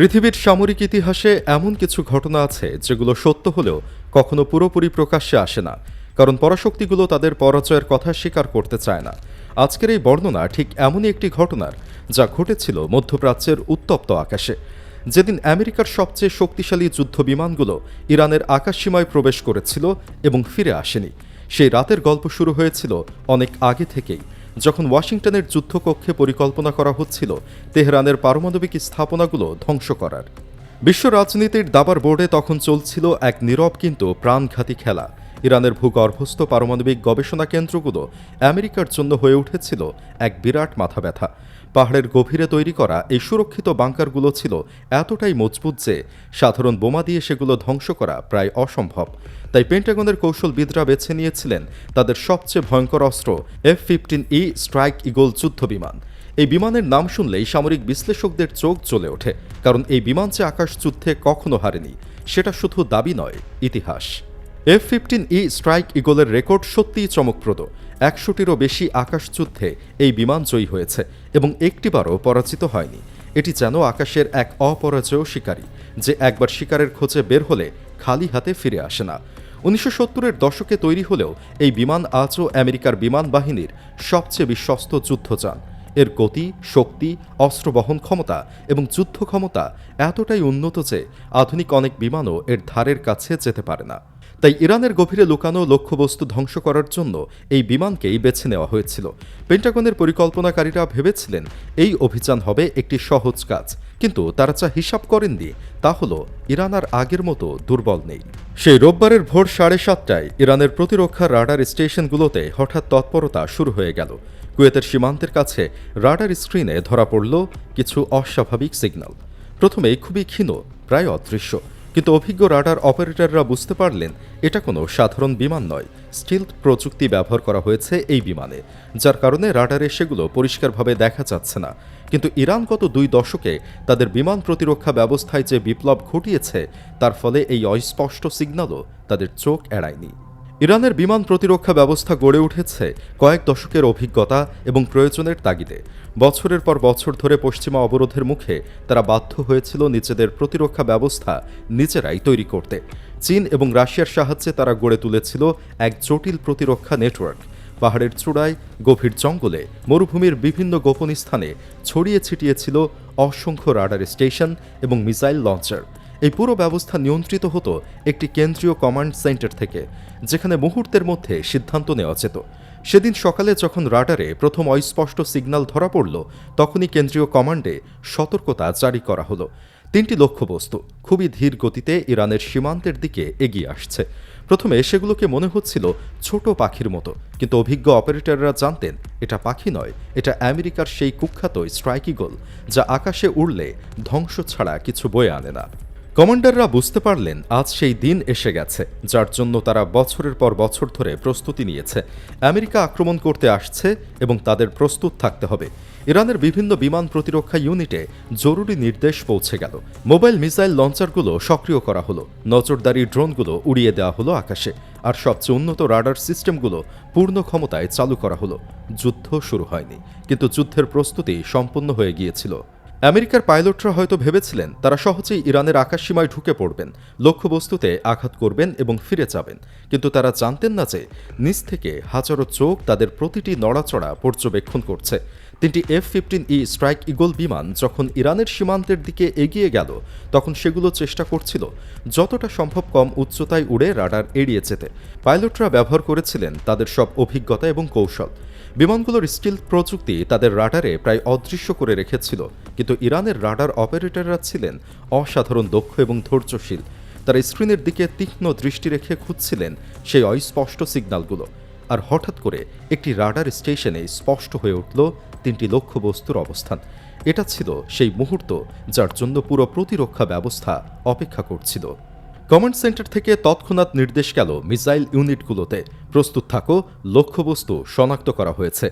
পৃথিবীর সামরিক ইতিহাসে এমন কিছু ঘটনা আছে যেগুলো সত্য হলেও কখনো পুরোপুরি প্রকাশ্যে আসে না, কারণ পরাশক্তিগুলো তাদের পরাজয়ের কথা স্বীকার করতে চায় না। আজকের এই বর্ণনা ঠিক এমনই একটি ঘটনার, যা ঘটেছিল মধ্যপ্রাচ্যের উত্তপ্ত আকাশে। যেদিন আমেরিকার সবচেয়ে শক্তিশালী যুদ্ধ বিমানগুলো ইরানের আকাশসীমায় প্রবেশ করেছিল এবং ফিরে আসেনি, সেই রাতের গল্প শুরু হয়েছিল অনেক আগে থেকেই, যখন ওয়াশিংটনের যুদ্ধকক্ষে পরিকল্পনা করা হচ্ছিল তেহরানের পারমাণবিক স্থাপনাগুলো ধ্বংস করার। বিশ্ব রাজনীতির দাবার বোর্ডে তখন চলছিল এক নীরব কিন্তু প্রাণঘাতী খেলা। ইরানের ভূগর্ভস্থ পারমাণবিক গবেষণা কেন্দ্রগুলো আমেরিকার জন্য হয়ে উঠেছিল এক বিরাট মাথা ব্যথা। পাহাড়ের গভীরে তৈরি করা এই সুরক্ষিত বাংকারগুলো ছিল এতটাই মজবুত যে সাধারণ বোমা দিয়ে সেগুলো ধ্বংস করা প্রায় অসম্ভব। তাই পেন্টাগনের কৌশলবিদরা বেছে নিয়েছিলেন তাদের সবচেয়ে ভয়ঙ্কর অস্ত্র F-15E স্ট্রাইক ঈগল যুদ্ধ বিমান। এই বিমানের নাম শুনলেই সামরিক বিশ্লেষকদের চোখ জ্বলে ওঠে, কারণ এই বিমান যে আকাশ যুদ্ধে কখনো হারেনি সেটা শুধু দাবি নয়, ইতিহাস। F-15E স্ট্রাইক ঈগলের রেকর্ড সত্যিই চমকপ্রদ। 100টিরও বেশি আকাশযুদ্ধে এই বিমান জয়ী হয়েছে এবং একটিবারও পরাজিত হয়নি। এটি যেন আকাশের এক অপরাজেয় শিকারী, যে একবার শিকারের খোঁজে বের হলে খালি হাতে ফিরে আসে না। 1970-এর দশকে তৈরি হলেও এই বিমান আজও আমেরিকার বিমান বাহিনীর সবচেয়ে বিশ্বস্ত যুদ্ধযান। এর গতি, শক্তি, অস্ত্র বহন ক্ষমতা এবং যুদ্ধ ক্ষমতা এতটাই উন্নত যে আধুনিক অনেক বিমানও এর ধারের কাছে যেতে পারে না। তাই ইরানের গভীরে লুকানো লক্ষ্যবস্তু ধ্বংস করার জন্য এই বিমানকেই বেছে নেওয়া হয়েছিল। পেন্টাগনের পরিকল্পনাকারীরা ভেবেছিলেন এই অভিযান হবে একটি সহজ কাজ, কিন্তু তারা যা হিসাব করেননি তা হল ইরান আর আগের মতো দুর্বল নেই। সেই রোববারের ভোর 7:30টায় ইরানের প্রতিরক্ষা রাডার স্টেশনগুলোতে হঠাৎ তৎপরতা শুরু হয়ে গেল। কুয়েতের সীমান্তের কাছে রাডার স্ক্রিনে ধরা পড়ল কিছু অস্বাভাবিক সিগন্যাল। প্রথমে খুবই ক্ষীণ, প্রায় অদৃশ্য, কিন্তু অভিজ্ঞ রাডার অপারেটররা বুঝতে পারলেন এটা কোনো সাধারণ বিমান নয়। স্টিলথ প্রযুক্তি ব্যবহার করা হয়েছে এই বিমানে, যার কারণে রাডারে সেগুলো পরিষ্কারভাবে দেখা যাচ্ছে না। কিন্তু ইরান গত 2 দশকে তাদের বিমান প্রতিরক্ষা ব্যবস্থায় যে বিপ্লব ঘটিয়েছে, তার ফলে এই অস্পষ্ট সিগন্যালও তাদের চোখ এড়ায়নি। ইরানের বিমান প্রতিরক্ষা ব্যবস্থা গড়ে উঠেছে কয়েক দশকের অভিজ্ঞতা এবং প্রয়োজনের তাগিদে। বছরের পর বছর ধরে পশ্চিমা অবরোধের মুখে তারা বাধ্য হয়েছিল নিজেদের প্রতিরক্ষা ব্যবস্থা নিজেরাই তৈরি করতে। চীন এবং রাশিয়ার সাহায্যে তারা গড়ে তুলেছিল এক জটিল প্রতিরক্ষা নেটওয়ার্ক। পাহাড়ের চূড়ায়, গভীর জঙ্গলে, মরুভূমির বিভিন্ন গোপন স্থানে ছড়িয়ে ছিটিয়ে ছিল অসংখ্য রাডার স্টেশন এবং মিসাইল লঞ্চার। এই পুরো ব্যবস্থা নিয়ন্ত্রিত হতো একটি কেন্দ্রীয় কমান্ড সেন্টার থেকে, যেখানে মুহূর্তের মধ্যে সিদ্ধান্ত নেওয়া যেত। সেদিন সকালে যখন রাডারে প্রথম অস্পষ্ট সিগন্যাল ধরা পড়ল, তখনই কেন্দ্রীয় কমান্ডে সতর্কতা জারি করা হলো। 3টি লক্ষ্যবস্তু খুবই ধীর গতিতে ইরানের সীমান্তের দিকে এগিয়ে আসছে। প্রথমে সেগুলোকে মনে হচ্ছিল ছোট পাখির মতো, কিন্তু অভিজ্ঞ অপারেটররা জানতেন এটা পাখি নয়, এটা আমেরিকার সেই কুখ্যাত স্ট্রাইক ঈগল, যা আকাশে উড়লে ধ্বংস ছাড়া কিছু বয়ে আনে না। কমান্ডাররা বুঝতে পারলেন আজ সেই দিন এসে গেছে, যার জন্য তারা বছরের পর বছর ধরে প্রস্তুতি নিয়েছে। আমেরিকা আক্রমণ করতে আসছে এবং তাদের প্রস্তুত থাকতে হবে। ইরানের বিভিন্ন বিমান প্রতিরক্ষা ইউনিটে জরুরি নির্দেশ পৌঁছে গেল। মোবাইল মিসাইল লঞ্চারগুলো সক্রিয় করা হলো, নজরদারি ড্রোনগুলো উড়িয়ে দেওয়া হলো আকাশে, আর সবচেয়ে উন্নত রাডার সিস্টেমগুলো পূর্ণ ক্ষমতায় চালু করা হলো। যুদ্ধ শুরু হয়নি, কিন্তু যুদ্ধের প্রস্তুতি সম্পন্ন হয়ে গিয়েছিল। আমেরিকার পাইলটরা হয়তো ভেবেছিলেন তারা সহজেই ইরানের আকাশসীমায় ঢুকে পড়বেন, লক্ষ্যবস্তুতে আঘাত করবেন এবং ফিরে যাবেন, কিন্তু তারা জানতেন না যে নিচ থেকে হাজারো চোখ তাদের প্রতিটি নড়াচড়া পর্যবেক্ষণ করছে। 3টি F-15E স্ট্রাইক ঈগল বিমান যখন ইরানের সীমান্তের দিকে এগিয়ে গেল, তখন সেগুলো চেষ্টা করছিল যতটা সম্ভব কম উচ্চতায় উড়ে রাডার এড়িয়ে যেতে। পাইলটরা ব্যবহার করেছিলেন তাদের সব অভিজ্ঞতা এবং কৌশল। বিমানগুলোর স্টিলথ প্রযুক্তি তাদের রাডারে প্রায় অদৃশ্য করে রেখেছিল, কিন্তু ইরানের রাডার অপারেটররা ছিলেন অসাধারণ দক্ষ এবং ধৈর্যশীল। তারা স্ক্রিনের দিকে তীক্ষ্ণ দৃষ্টি রেখে খুঁজছিলেন সেই অস্পষ্ট সিগন্যালগুলো। আর হঠাৎ করে একটি রাডার স্টেশনে স্পষ্ট হয়ে উঠল 3টি লক্ষ্যবস্তুর অবস্থান। এটা ছিল সেই মুহূর্ত যার জন্য পুরো প্রতিরক্ষা ব্যবস্থা অপেক্ষা করছিল। কমান্ড সেন্টার থেকে তৎক্ষণাৎ নির্দেশ গেল মিসাইল ইউনিটগুলোতে, প্রস্তুত থাকো, লক্ষ্যবস্তু শনাক্ত করা হয়েছে।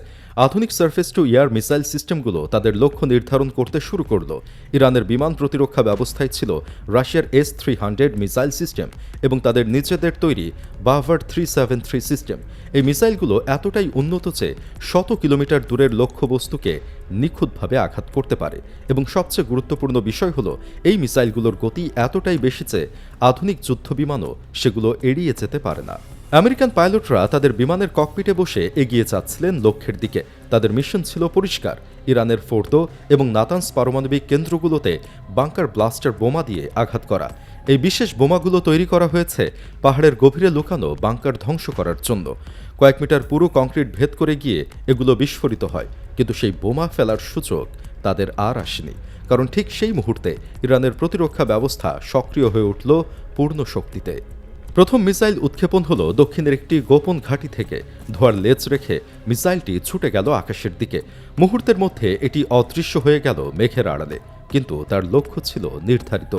আধুনিক সার্ফেস টু এয়ার মিসাইল সিস্টেমগুলো তাদের লক্ষ্য নির্ধারণ করতে শুরু করল। ইরানের বিমান প্রতিরক্ষা ব্যবস্থায় ছিল রাশিয়ার S-300 মিসাইল সিস্টেম এবং তাদের নিজেদের তৈরি বাভার 373 সিস্টেম। এই মিসাইলগুলো এতটাই উন্নত যে শত কিলোমিটার দূরের লক্ষ্যবস্তুকে নিখুঁতভাবে আঘাত করতে পারে এবং সবচেয়ে গুরুত্বপূর্ণ বিষয় হলো এই মিসাইলগুলোর গতি এতটাই বেশি যে আধুনিক যুদ্ধবিমানও সেগুলো এড়িয়ে যেতে পারে না। আমেরিকান পাইলটরা তাদের বিমানের ককপিটে বসে এগিয়ে যাচ্ছিলেন লক্ষ্যের দিকে। তাদের মিশন ছিল পরিষ্কার, ইরানের ফোর্দো এবং নাতানস পারমাণবিক কেন্দ্রগুলোতে বাংকার ব্লাস্টার বোমা দিয়ে আঘাত করা। এই বিশেষ বোমাগুলো তৈরি করা হয়েছে পাহাড়ের গভীরে লুকানো বাংকার ধ্বংস করার জন্য। কয়েক মিটার পুরো কংক্রিট ভেদ করে গিয়ে এগুলো বিস্ফোরিত হয়, কিন্তু সেই বোমা ফেলার সুযোগ তাদের আর আসেনি, কারণ ঠিক সেই মুহূর্তে ইরানের প্রতিরক্ষা ব্যবস্থা সক্রিয় হয়ে উঠল পূর্ণ শক্তিতে। প্রথম মিসাইল উৎক্ষেপণ হলো দক্ষিণের একটি গোপন ঘাঁটি থেকে। ধোঁয়ার লেজ রেখে মিসাইলটি ছুটে গেল আকাশের দিকে। মুহূর্তের মধ্যে এটি অদৃশ্য হয়ে গেল মেঘের আড়ালে, কিন্তু তার লক্ষ্য ছিল নির্ধারিত,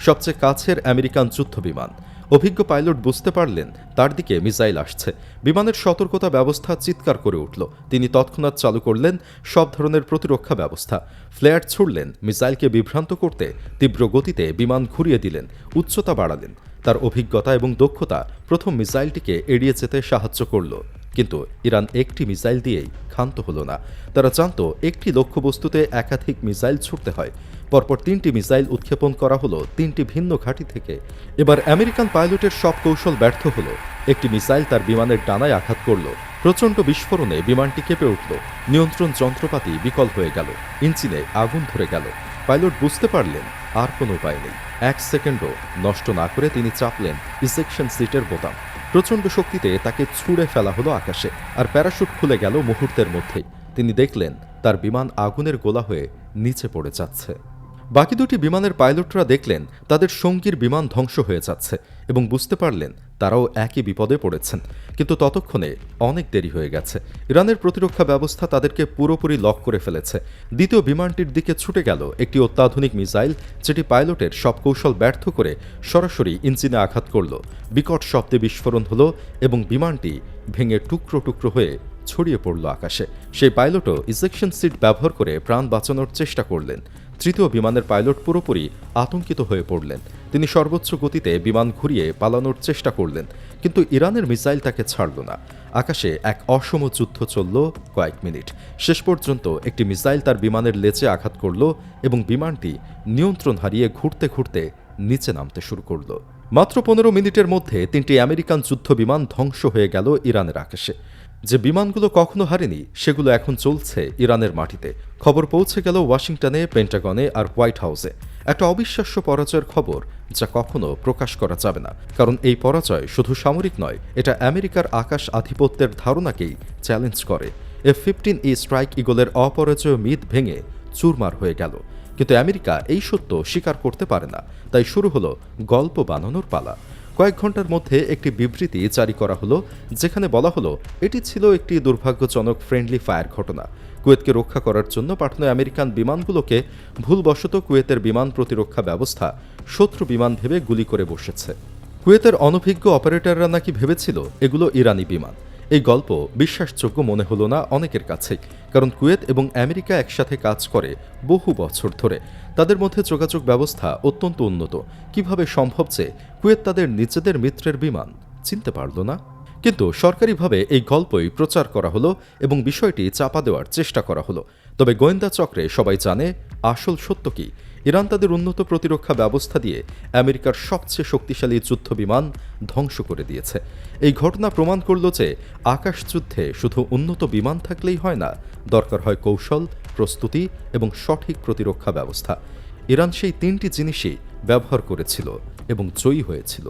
সবচেয়ে কাছের আমেরিকান যুদ্ধবিমান। অভিজ্ঞ পাইলট বুঝতে পারলেন তার দিকে মিসাইল আসছে। বিমানের সতর্কতা ব্যবস্থা চিৎকার করে উঠল। তিনি তৎক্ষণাৎ চালু করলেন সব ধরনের প্রতিরক্ষা ব্যবস্থা। ফ্লেয়ার ছুড়লেন মিসাইলকে বিভ্রান্ত করতে, তীব্র গতিতে বিমান ঘুরিয়ে দিলেন, উচ্চতা বাড়ালেন। তার অভিজ্ঞতা এবং দক্ষতা প্রথম মিসাইলটিকে এড়িয়ে যেতে সাহায্য করল। কিন্তু ইরান একটি মিসাইল দিয়েই ক্ষান্ত হলো না। তারা জানত একটি লক্ষ্যবস্তুতে একাধিক মিসাইল ছুড়তে হয়। পরপর 3টি মিসাইল উৎক্ষেপণ করা হলো 3টি ভিন্ন ঘাঁটি থেকে। এবার আমেরিকান পাইলটের সব কৌশল ব্যর্থ হলো। একটি মিসাইল তার বিমানের ডানায় আঘাত করল। প্রচণ্ড বিস্ফোরণে বিমানটি কেঁপে উঠল। নিয়ন্ত্রণ যন্ত্রপাতি বিকল হয়ে গেল, ইঞ্জিনে আগুন ধরে গেল। পাইলট বুঝতে পারলেন আর কোনো উপায় নেই। 1 সেকেন্ডও নষ্ট না করে তিনি চাপলেন ইজেকশন সিটের বোতাম। প্রচণ্ড শক্তিতে তাকে ছুঁড়ে ফেলা হলো আকাশে, আর প্যারাশুট খুলে গেল মুহূর্তের মধ্যেই। তিনি দেখলেন তার বিমান আগুনের গোলা হয়ে নিচে পড়ে যাচ্ছে। বাকি দুটি বিমানের পাইলটরা দেখলেন তাদের সঙ্গীর বিমান ধ্বংস হয়ে যাচ্ছে এবং বুঝতে পারলেন তারাও একই বিপদে পড়েছেন। কিন্তু ততক্ষণে অনেক দেরি হয়ে গেছে। ইরানের প্রতিরক্ষা ব্যবস্থা তাদেরকে পুরোপুরি লক করে ফেলেছে। দ্বিতীয় বিমানটির দিকে ছুটে গেল একটি অত্যাধুনিক মিসাইল, যেটি পাইলটের সব কৌশল ব্যর্থ করে সরাসরি ইঞ্জিনে আঘাত করল। বিকট শব্দে বিস্ফোরণ হলো এবং বিমানটি ভেঙে টুকরো টুকরো হয়ে ছড়িয়ে পড়ল আকাশে। সেই পাইলটও ইজেকশন সিট ব্যবহার করে প্রাণ বাঁচানোর চেষ্টা করলেন। তৃতীয় বিমানের পাইলট পুরোপুরি আতঙ্কিত হয়ে পড়লেন। তিনি সর্বোচ্চ গতিতে বিমান ঘুরিয়ে পালানোর চেষ্টা করলেন, কিন্তু ইরানের মিসাইল তাকে ছাড়ল না। আকাশে এক অসম যুদ্ধ চলল কয়েক মিনিট। শেষ পর্যন্ত একটি মিসাইল তার বিমানের লেজে আঘাত করল এবং বিমানটি নিয়ন্ত্রণ হারিয়ে ঘুরতে ঘুরতে নিচে নামতে শুরু করল। মাত্র 15 মিনিটের মধ্যে 3টি আমেরিকান যুদ্ধবিমান ধ্বংস হয়ে গেল ইরানের আকাশে। যে বিমানগুলো কখনো হারেনি সেগুলো এখন চলছে ইরানের মাটিতে। খবর পৌঁছে গেল ওয়াশিংটনে, পেন্টাগনে আর হোয়াইট হাউসে। একটা অবিশ্বাস্য পরাজয়ের খবর যা কখনো প্রকাশ করা যাবে না, কারণ এই পরাজয় শুধু সামরিক নয়, এটা আমেরিকার আকাশ আধিপত্যের ধারণাকেই চ্যালেঞ্জ করে। F-15E স্ট্রাইক ইগলের অপরাজয় মিথ ভেঙে চুরমার হয়ে গেল। কিন্তু আমেরিকা এই সত্য স্বীকার করতে পারে না, তাই শুরু হলো গল্প বানানোর পালা। কয়েক ঘন্টার মধ্যে একটি বিবৃতি জারি করা হলো, যেখানে বলা হলো এটি ছিল একটি দুর্ভাগ্যজনক ফ্রেন্ডলি ফায়ার ঘটনা। কুয়েতকে রক্ষা করার জন্য পাঠানো আমেরিকান বিমানগুলোকে ভুলবশত কুয়েতের বিমান প্রতিরক্ষা ব্যবস্থা শত্রু বিমান ভেবে গুলি করে বসেছে। কুয়েতের অনভিজ্ঞ অপারেটররা নাকি ভেবেছিল এগুলো ইরানি বিমান। এই গল্প বিশ্বাসযোগ্য মনে হলো না অনেকের কাছেই, কারণ কুয়েত এবং আমেরিকা একসাথে কাজ করে বহু বছর ধরে। তাদের মধ্যে যোগাযোগ ব্যবস্থা অত্যন্ত উন্নত। কিভাবে সম্ভব যে কুয়েত তাদের নিজেদের মিত্রের বিমান চিনতে পারল না? কিন্তু সরকারিভাবে এই গল্পই প্রচার করা হলো এবং বিষয়টি চাপা দেওয়ার চেষ্টা করা হলো। তবে গোয়েন্দা চক্রে সবাই জানে আসল সত্য কি। ইরান তাদের উন্নত প্রতিরক্ষা ব্যবস্থা দিয়ে আমেরিকার সবচেয়ে শক্তিশালী যুদ্ধবিমান ধ্বংস করে দিয়েছে। এই ঘটনা প্রমাণ করল যে আকাশযুদ্ধে শুধু উন্নত বিমান থাকলেই হয় না, দরকার হয় কৌশল, প্রস্তুতি এবং সঠিক প্রতিরক্ষা ব্যবস্থা। ইরান সেই 3টি জিনিসই ব্যবহার করেছিল এবং জয়ী হয়েছিল।